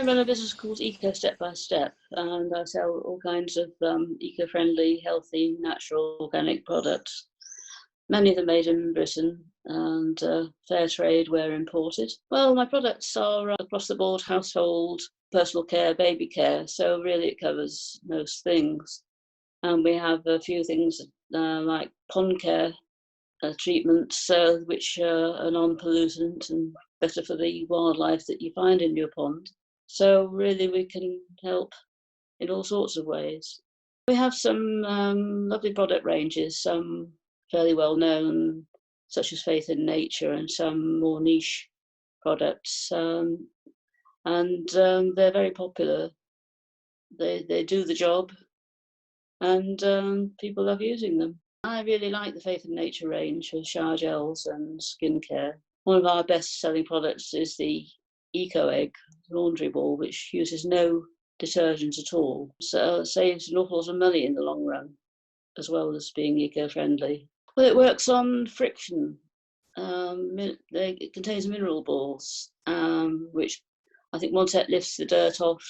I run a business called Eco Step by Step, and I sell all kinds of eco-friendly, healthy, natural, organic products. Many of them made in Britain and fair trade where imported. Well, my products are across the board household, personal care, baby care, so really it covers most things. And we have a few things like pond care treatments, which are non-pollutant and better for the wildlife that you find in your pond. So really we can help in all sorts of ways. We have some lovely product ranges, some fairly well known, such as Faith in Nature, and some more niche products. And they're very popular. They do the job, and people love using them. I really like the Faith in Nature range of shower gels and skincare. One of our best-selling products is the Eco Egg laundry ball, which uses no detergent at all. So it saves an awful lot of money in the long run, as well as being eco-friendly. Well, it works on friction. It contains mineral balls, which I think one set lifts the dirt off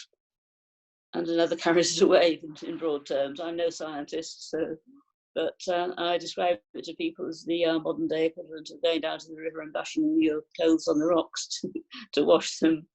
and another carries it away, in broad terms. I'm no scientist, but I describe it to people as the modern day equivalent of going down to the river and bashing your clothes on the rocks to wash them.